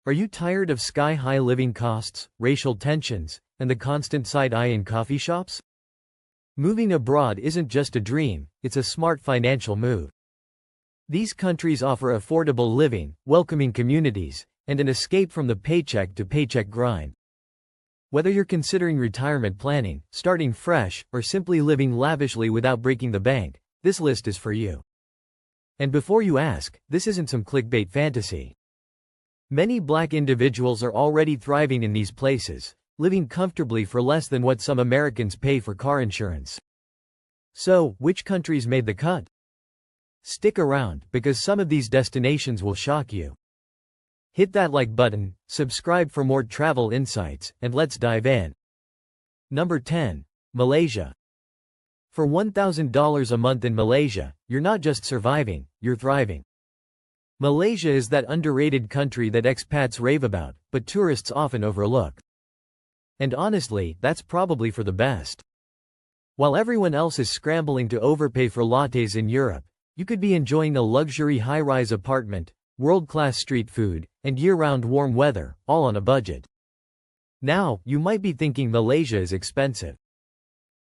Are you tired of sky-high living costs, racial tensions, and the constant side-eye in coffee shops? Moving abroad isn't just a dream, it's a smart financial move. These countries offer affordable living, welcoming communities, and an escape from the paycheck-to-paycheck grind. Whether you're considering retirement planning, starting fresh, or simply living lavishly without breaking the bank, this list is for you. And before you ask, this isn't some clickbait fantasy. Many Black individuals are already thriving in these places, living comfortably for less than what some Americans pay for car insurance. So, which countries made the cut? Stick around, because some of these destinations will shock you. Hit that like button, subscribe for more travel insights, and let's dive in. Number 10. Malaysia. For $1,000 a month in Malaysia, you're not just surviving, you're thriving. Malaysia is that underrated country that expats rave about, but tourists often overlook. And honestly, that's probably for the best. While everyone else is scrambling to overpay for lattes in Europe, you could be enjoying a luxury high-rise apartment, world-class street food, and year-round warm weather, all on a budget. Now, you might be thinking Malaysia is expensive.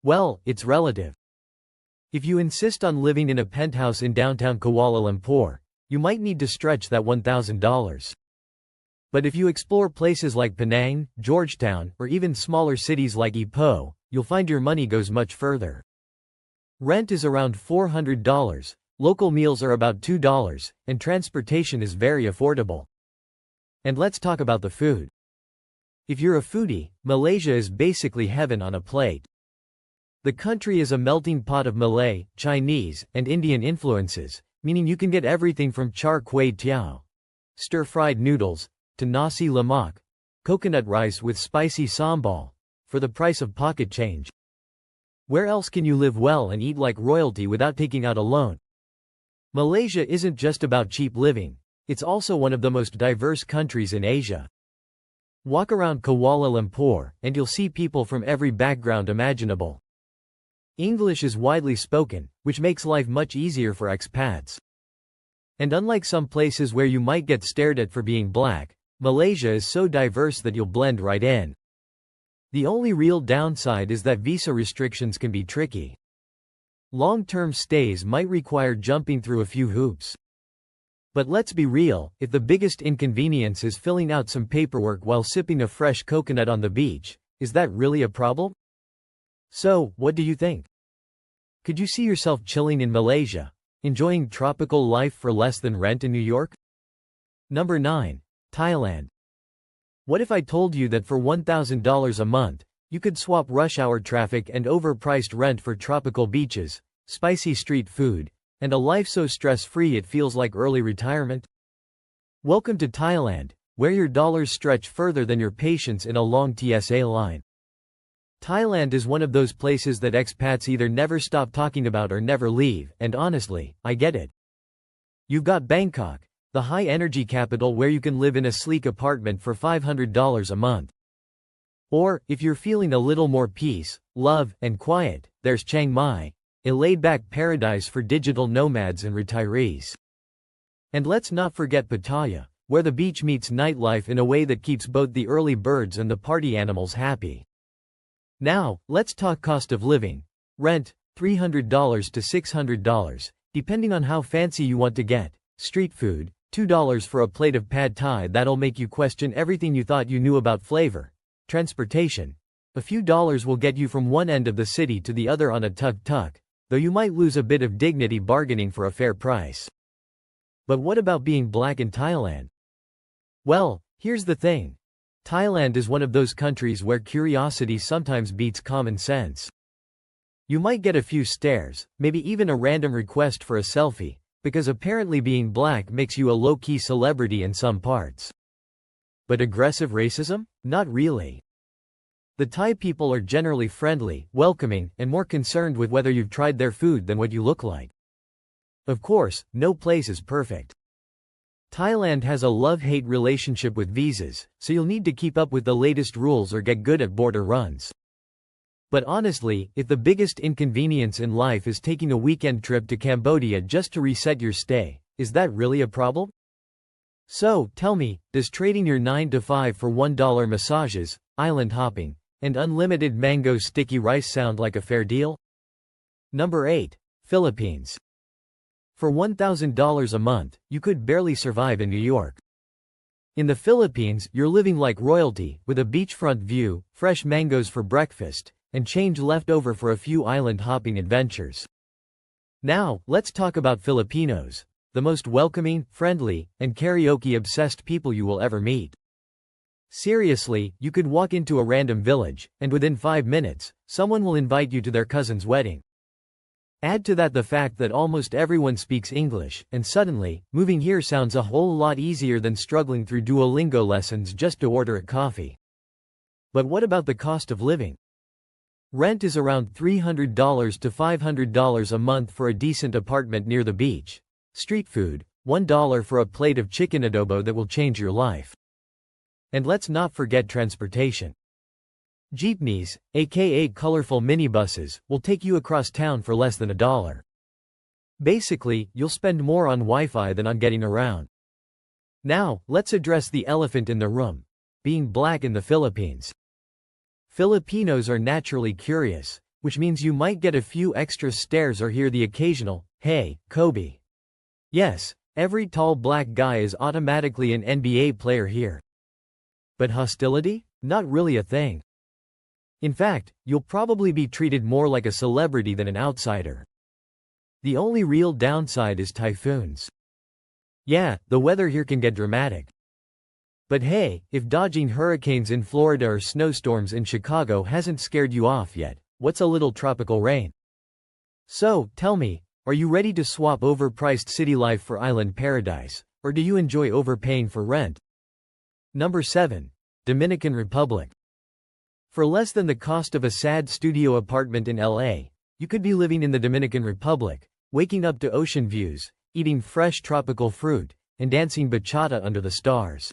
Well, it's relative. If you insist on living in a penthouse in downtown Kuala Lumpur, you might need to stretch that $1,000. But if you explore places like Penang, Georgetown, or even smaller cities like Ipoh, you'll find your money goes much further. Rent is around $400, local meals are about $2, and transportation is very affordable. And let's talk about the food. If you're a foodie, Malaysia is basically heaven on a plate. The country is a melting pot of Malay, Chinese, and Indian influences, meaning you can get everything from char kway teow, stir-fried noodles, to nasi lemak, coconut rice with spicy sambal, for the price of pocket change. Where else can you live well and eat like royalty without taking out a loan? Malaysia isn't just about cheap living, it's also one of the most diverse countries in Asia. Walk around Kuala Lumpur, and you'll see people from every background imaginable. English is widely spoken, which makes life much easier for expats. And unlike some places where you might get stared at for being black, Malaysia is so diverse that you'll blend right in. The only real downside is that visa restrictions can be tricky. Long-term stays might require jumping through a few hoops. But let's be real, if the biggest inconvenience is filling out some paperwork while sipping a fresh coconut on the beach, is that really a problem? So, what do you think? Could you see yourself chilling in Malaysia, enjoying tropical life for less than rent in New York? Number 9. Thailand. What if I told you that for $1,000 a month, you could swap rush hour traffic and overpriced rent for tropical beaches, spicy street food, and a life so stress-free it feels like early retirement? Welcome to Thailand, where your dollars stretch further than your patience in a long TSA line. Thailand is one of those places that expats either never stop talking about or never leave, and honestly, I get it. You've got Bangkok, the high-energy capital where you can live in a sleek apartment for $500 a month. Or, if you're feeling a little more peace, love, and quiet, there's Chiang Mai, a laid-back paradise for digital nomads and retirees. And let's not forget Pattaya, where the beach meets nightlife in a way that keeps both the early birds and the party animals happy. Now, let's talk cost of living. Rent, $300 to $600, depending on how fancy you want to get. Street food, $2 for a plate of pad thai that'll make you question everything you thought you knew about flavor. Transportation, a few dollars will get you from one end of the city to the other on a tuk-tuk, though you might lose a bit of dignity bargaining for a fair price. But what about being black in Thailand? Well, here's the thing. Thailand is one of those countries where curiosity sometimes beats common sense. You might get a few stares, maybe even a random request for a selfie, because apparently being black makes you a low-key celebrity in some parts. But aggressive racism? Not really. The Thai people are generally friendly, welcoming, and more concerned with whether you've tried their food than what you look like. Of course, no place is perfect. Thailand has a love-hate relationship with visas, so you'll need to keep up with the latest rules or get good at border runs. But honestly, if the biggest inconvenience in life is taking a weekend trip to Cambodia just to reset your stay, is that really a problem? So, tell me, does trading your 9 to 5 for $1 massages, island hopping, and unlimited mango sticky rice sound like a fair deal? Number 8. Philippines. For $1,000 a month, you could barely survive in New York. In the Philippines, you're living like royalty, with a beachfront view, fresh mangoes for breakfast, and change left over for a few island hopping adventures. Now, let's talk about Filipinos, the most welcoming, friendly, and karaoke-obsessed people you will ever meet. Seriously, you could walk into a random village, and within 5 minutes, someone will invite you to their cousin's wedding. Add to that the fact that almost everyone speaks English, and suddenly, moving here sounds a whole lot easier than struggling through Duolingo lessons just to order a coffee. But what about the cost of living? Rent is around $300 to $500 a month for a decent apartment near the beach. Street food, $1 for a plate of chicken adobo that will change your life. And let's not forget transportation. Jeepneys, aka colorful minibuses, will take you across town for less than $1. Basically, you'll spend more on Wi-Fi than on getting around. Now, let's address the elephant in the room: being black in the Philippines. Filipinos are naturally curious, which means you might get a few extra stares or hear the occasional, "Hey, Kobe." Yes, every tall black guy is automatically an NBA player here. But hostility? Not really a thing. In fact, you'll probably be treated more like a celebrity than an outsider. The only real downside is typhoons. Yeah, the weather here can get dramatic. But hey, if dodging hurricanes in Florida or snowstorms in Chicago hasn't scared you off yet, what's a little tropical rain? So, tell me, are you ready to swap overpriced city life for island paradise, or do you enjoy overpaying for rent? Number 7. Dominican Republic. For less than the cost of a sad studio apartment in LA, you could be living in the Dominican Republic, waking up to ocean views, eating fresh tropical fruit, and dancing bachata under the stars.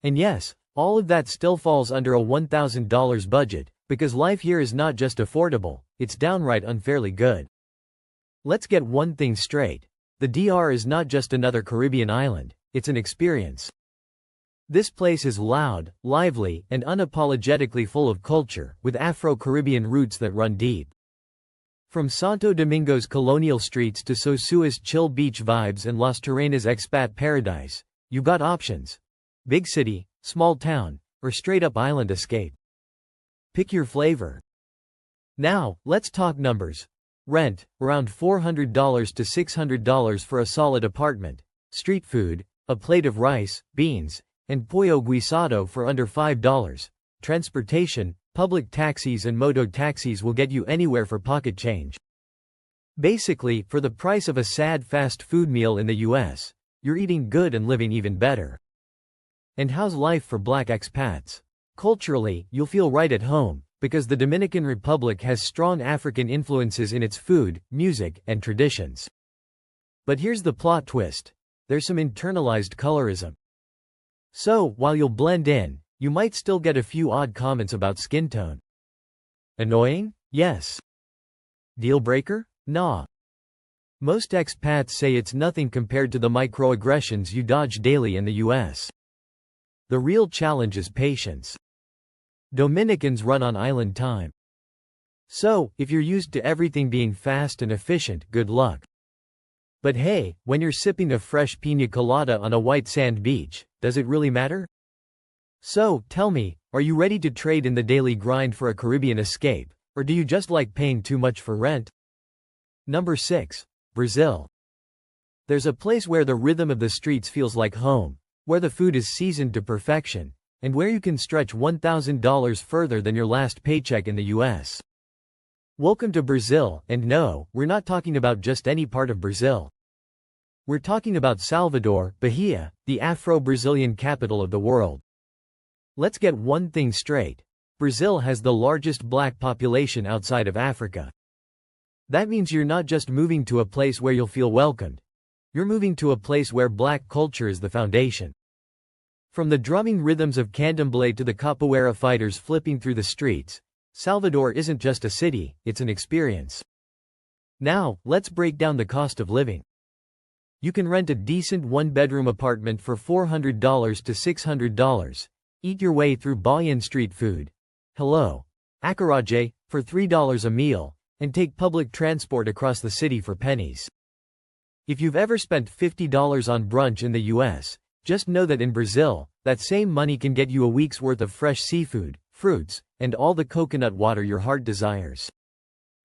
And yes, all of that still falls under a $1,000 budget, because life here is not just affordable, it's downright unfairly good. Let's get one thing straight: the DR is not just another Caribbean island, it's an experience. This place is loud, lively, and unapologetically full of culture, with Afro-Caribbean roots that run deep. From Santo Domingo's colonial streets to Sosua's chill beach vibes and Las Terrenas expat paradise, you got options. Big city, small town, or straight-up island escape. Pick your flavor. Now, let's talk numbers. Rent, around $400 to $600 for a solid apartment. Street food, a plate of rice, beans, and pollo guisado for under $5. Transportation, public taxis and moto taxis will get you anywhere for pocket change. Basically, for the price of a sad fast food meal in the US, you're eating good and living even better. And how's life for black expats? Culturally, you'll feel right at home, because the Dominican Republic has strong African influences in its food, music, and traditions. But here's the plot twist: there's some internalized colorism. So, while you'll blend in, you might still get a few odd comments about skin tone. Annoying? Yes. Deal breaker? Nah. Most expats say it's nothing compared to the microaggressions you dodge daily in the US. The real challenge is patience. Dominicans run on island time. So, if you're used to everything being fast and efficient, good luck. But hey, when you're sipping a fresh piña colada on a white sand beach, does it really matter? So, tell me, are you ready to trade in the daily grind for a Caribbean escape, or do you just like paying too much for rent? Number 6. Brazil. There's a place where the rhythm of the streets feels like home, where the food is seasoned to perfection, and where you can stretch $1,000 further than your last paycheck in the US. Welcome to Brazil, and no, we're not talking about just any part of Brazil. We're talking about Salvador, Bahia, the Afro-Brazilian capital of the world. Let's get one thing straight: Brazil has the largest black population outside of Africa. That means you're not just moving to a place where you'll feel welcomed. You're moving to a place where black culture is the foundation. From the drumming rhythms of candomblé to the capoeira fighters flipping through the streets, Salvador isn't just a city, it's an experience. Now, let's break down the cost of living. You can rent a decent one-bedroom apartment for $400 to $600, eat your way through Bayan street food, hello, akaraje, for $3 a meal, and take public transport across the city for pennies. If you've ever spent $50 on brunch in the US, just know that in Brazil, that same money can get you a week's worth of fresh seafood, fruits, and all the coconut water your heart desires.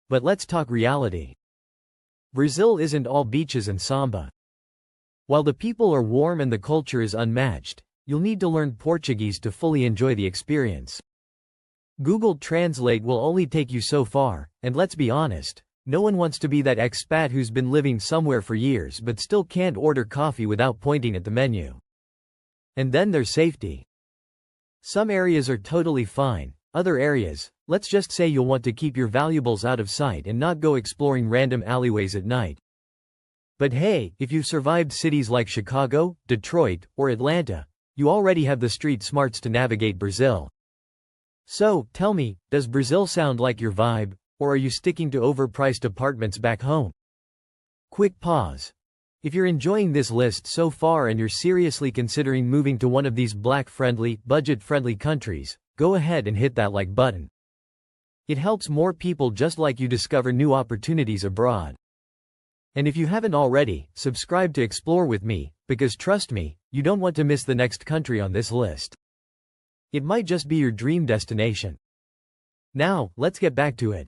But let's talk reality. Brazil isn't all beaches and samba. While the people are warm and the culture is unmatched, you'll need to learn Portuguese to fully enjoy the experience. Google Translate will only take you so far, and let's be honest, no one wants to be that expat who's been living somewhere for years but still can't order coffee without pointing at the menu. And then there's safety. Some areas are totally fine, other areas, let's just say you'll want to keep your valuables out of sight and not go exploring random alleyways at night. But hey, if you've survived cities like Chicago, Detroit, or Atlanta, you already have the street smarts to navigate Brazil. So, tell me, does Brazil sound like your vibe, or are you sticking to overpriced apartments back home? Quick pause. If you're enjoying this list so far and you're seriously considering moving to one of these black-friendly, budget-friendly countries, go ahead and hit that like button. It helps more people just like you discover new opportunities abroad. And if you haven't already, subscribe to Explore with me, because trust me, you don't want to miss the next country on this list. It might just be your dream destination. Now, let's get back to it.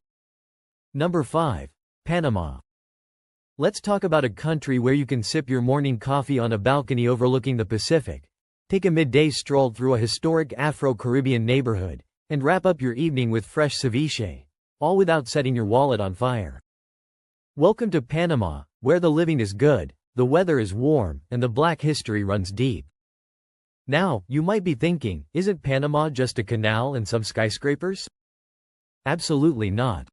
Number 5. Panama. Let's talk about a country where you can sip your morning coffee on a balcony overlooking the Pacific, take a midday stroll through a historic Afro-Caribbean neighborhood, and wrap up your evening with fresh ceviche, all without setting your wallet on fire. Welcome to Panama, where the living is good, the weather is warm, and the black history runs deep. Now, you might be thinking, isn't Panama just a canal and some skyscrapers? Absolutely not.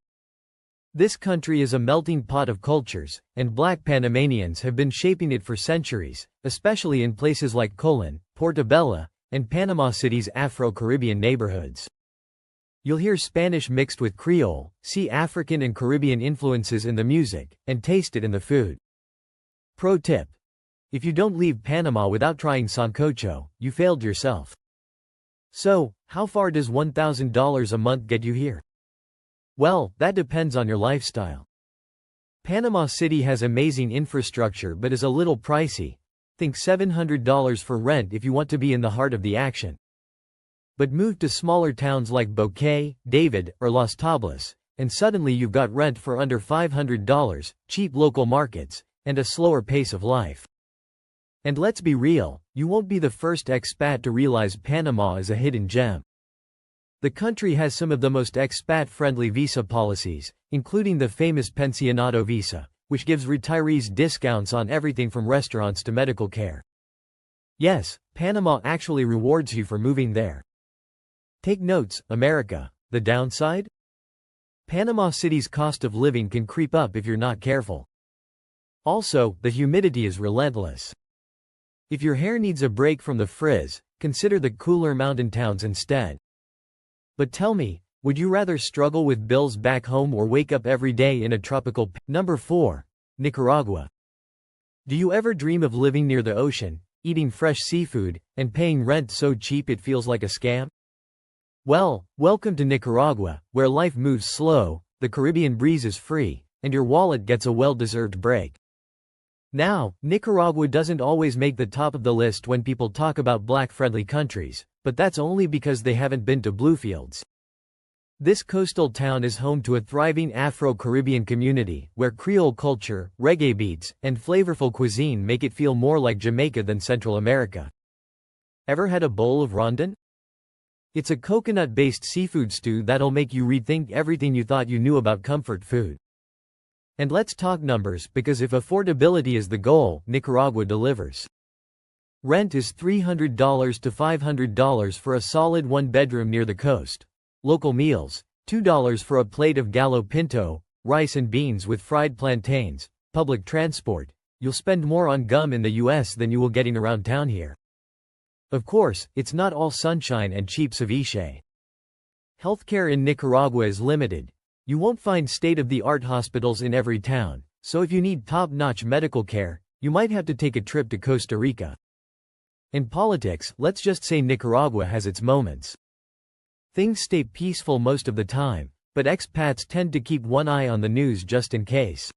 This country is a melting pot of cultures, and black Panamanians have been shaping it for centuries, especially in places like Colón, Portobelo, and Panama City's Afro-Caribbean neighborhoods. You'll hear Spanish mixed with Creole, see African and Caribbean influences in the music, and taste it in the food. Pro tip. If you don't leave Panama without trying sancocho, you failed yourself. So, how far does $1,000 a month get you here? Well, that depends on your lifestyle. Panama City has amazing infrastructure but is a little pricey. Think $700 for rent if you want to be in the heart of the action. But move to smaller towns like Boquete, David, or Las Tablas, and suddenly you've got rent for under $500, cheap local markets, and a slower pace of life. And let's be real, you won't be the first expat to realize Panama is a hidden gem. The country has some of the most expat-friendly visa policies, including the famous Pensionado visa, which gives retirees discounts on everything from restaurants to medical care. Yes, Panama actually rewards you for moving there. Take notes, America. The downside? Panama City's cost of living can creep up if you're not careful. Also, the humidity is relentless. If your hair needs a break from the frizz, consider the cooler mountain towns instead. But tell me, would you rather struggle with bills back home or wake up every day in a tropical Number 4. Nicaragua. Do you ever dream of living near the ocean, eating fresh seafood, and paying rent so cheap it feels like a scam? Well, welcome to Nicaragua, where life moves slow, the Caribbean breeze is free, and your wallet gets a well-deserved break. Now, Nicaragua doesn't always make the top of the list when people talk about black-friendly countries, but that's only because they haven't been to Bluefields. This coastal town is home to a thriving Afro-Caribbean community, where Creole culture, reggae beats, and flavorful cuisine make it feel more like Jamaica than Central America. Ever had a bowl of rondon? It's a coconut-based seafood stew that'll make you rethink everything you thought you knew about comfort food. And let's talk numbers, because if affordability is the goal, Nicaragua delivers. Rent is $300 to $500 for a solid one-bedroom near the coast. Local meals, $2 for a plate of gallo pinto, rice and beans with fried plantains. Public transport, you'll spend more on gum in the US than you will getting around town here. Of course, it's not all sunshine and cheap ceviche. Healthcare in Nicaragua is limited. You won't find state-of-the-art hospitals in every town, so if you need top-notch medical care, you might have to take a trip to Costa Rica. In politics, let's just say Nicaragua has its moments. Things stay peaceful most of the time, but expats tend to keep one eye on the news just in case.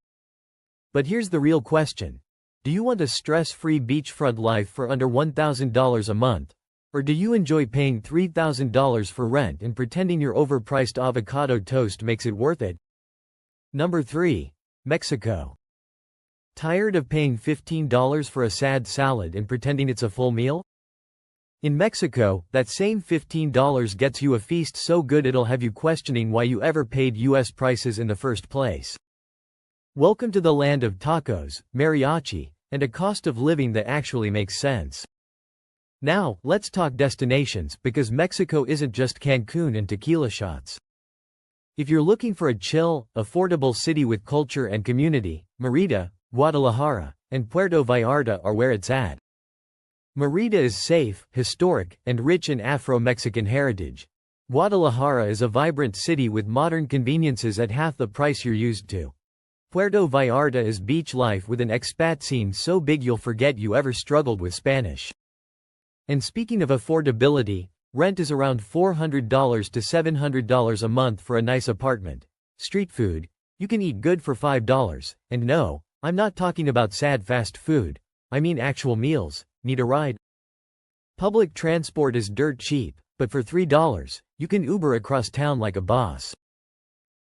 But here's the real question. Do you want a stress-free beachfront life for under $1,000 a month? Or do you enjoy paying $3,000 for rent and pretending your overpriced avocado toast makes it worth it? Number 3. Mexico. Tired of paying $15 for a sad salad and pretending it's a full meal? In Mexico, that same $15 gets you a feast so good it'll have you questioning why you ever paid US prices in the first place. Welcome to the land of tacos, mariachi, and a cost of living that actually makes sense. Now, let's talk destinations, because Mexico isn't just Cancun and tequila shots. If you're looking for a chill, affordable city with culture and community, Mérida, Guadalajara, and Puerto Vallarta are where it's at. Mérida is safe, historic, and rich in Afro-Mexican heritage. Guadalajara is a vibrant city with modern conveniences at half the price you're used to. Puerto Vallarta is beach life with an expat scene so big you'll forget you ever struggled with Spanish. And speaking of affordability, rent is around $400 to $700 a month for a nice apartment. Street food, you can eat good for $5, and no, I'm not talking about sad fast food, I mean actual meals. Need a ride? Public transport is dirt cheap, but for $3, you can Uber across town like a boss.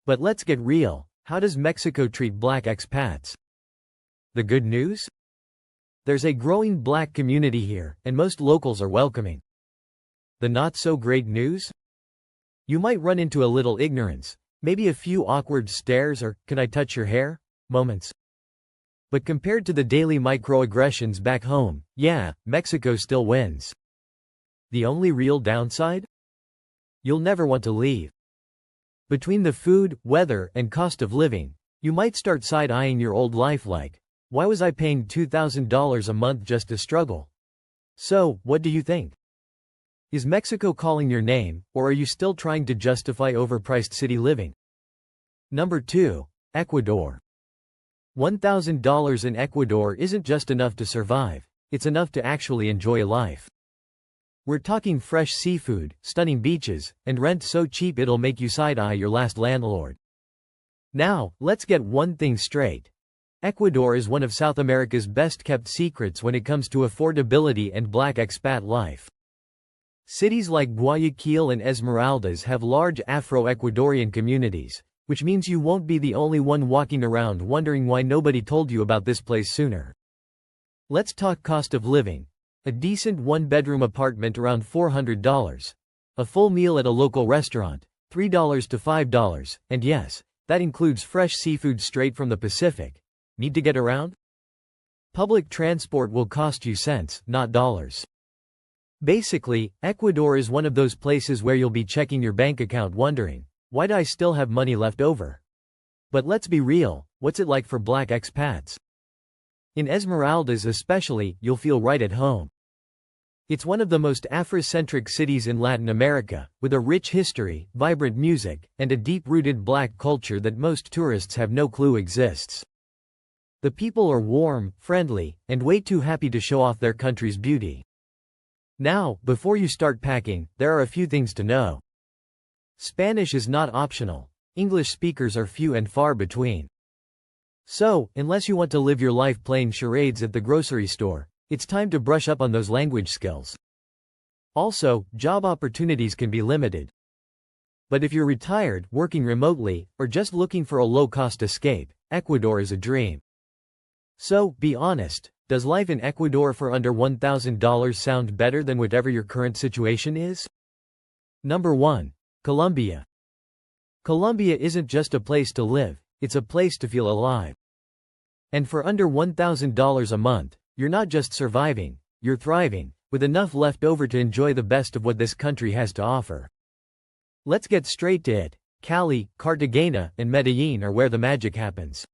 But let's get real, how does Mexico treat black expats? The good news? There's a growing black community here, and most locals are welcoming. The not-so-great news? You might run into a little ignorance, maybe a few awkward stares or, "Can I touch your hair?" moments. But compared to the daily microaggressions back home, yeah, Mexico still wins. The only real downside? You'll never want to leave. Between the food, weather, and cost of living, you might start side-eyeing your old life like, why was I paying $2,000 a month just to struggle? So, what do you think? Is Mexico calling your name, or are you still trying to justify overpriced city living? Number 2. Ecuador. $1,000 in Ecuador isn't just enough to survive, it's enough to actually enjoy life. We're talking fresh seafood, stunning beaches, and rent so cheap it'll make you side-eye your last landlord. Now, let's get one thing straight. Ecuador is one of South America's best-kept secrets when it comes to affordability and black expat life. Cities like Guayaquil and Esmeraldas have large Afro-Ecuadorian communities, which means you won't be the only one walking around wondering why nobody told you about this place sooner. Let's talk cost of living. A decent one-bedroom apartment around $400. A full meal at a local restaurant, $3 to $5, and yes, that includes fresh seafood straight from the Pacific. Need to get around? Public transport will cost you cents, not dollars. Basically, Ecuador is one of those places where you'll be checking your bank account wondering, why do I still have money left over? But let's be real, what's it like for black expats? In Esmeraldas especially, you'll feel right at home. It's one of the most Afrocentric cities in Latin America, with a rich history, vibrant music, and a deep-rooted black culture that most tourists have no clue exists. The people are warm, friendly, and way too happy to show off their country's beauty. Now, before you start packing, there are a few things to know. Spanish is not optional. English speakers are few and far between. So, unless you want to live your life playing charades at the grocery store, it's time to brush up on those language skills. Also, job opportunities can be limited. But if you're retired, working remotely, or just looking for a low-cost escape, Ecuador is a dream. So, be honest, does life in Ecuador for under $1,000 sound better than whatever your current situation is? Number 1. Colombia. Colombia isn't just a place to live, it's a place to feel alive. And for under $1,000 a month, you're not just surviving, you're thriving, with enough left over to enjoy the best of what this country has to offer. Let's get straight to it. Cali, Cartagena, and Medellin are where the magic happens.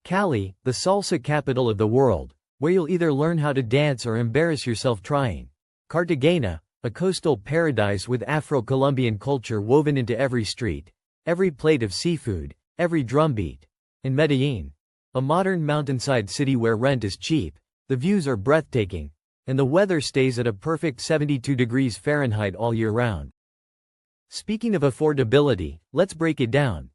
Cali, the salsa capital of the world, where you'll either learn how to dance or embarrass yourself trying. Cartagena, a coastal paradise with Afro-Colombian culture woven into every street, every plate of seafood, every drumbeat. And Medellin, a modern mountainside city where rent is cheap, the views are breathtaking, and the weather stays at a perfect 72 degrees Fahrenheit all year round. Speaking of affordability, let's break it down.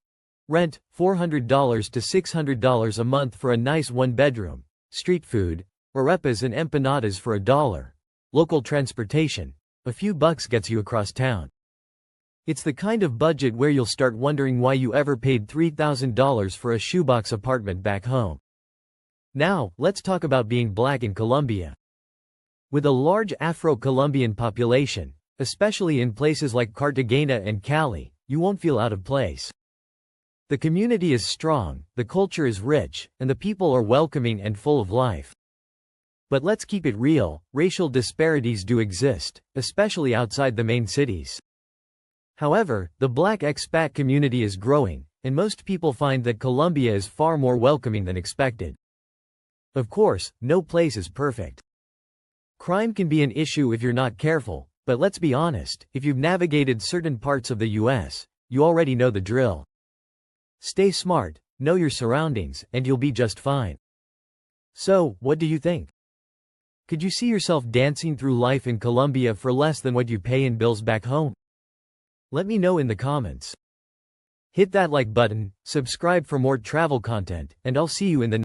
Rent, $400 to $600 a month for a nice one-bedroom. Street food, arepas and empanadas for $1. Local transportation, a few bucks gets you across town. It's the kind of budget where you'll start wondering why you ever paid $3,000 for a shoebox apartment back home. Now, let's talk about being black in Colombia. With a large Afro-Colombian population, especially in places like Cartagena and Cali, you won't feel out of place. The community is strong, the culture is rich, and the people are welcoming and full of life. But let's keep it real, racial disparities do exist, especially outside the main cities. However, the black expat community is growing, and most people find that Colombia is far more welcoming than expected. Of course, no place is perfect. Crime can be an issue if you're not careful, but let's be honest, if you've navigated certain parts of the US, you already know the drill. Stay smart, know your surroundings, and you'll be just fine. So, what do you think? Could you see yourself dancing through life in Colombia for less than what you pay in bills back home? Let me know in the comments. Hit that like button, subscribe for more travel content, and I'll see you in the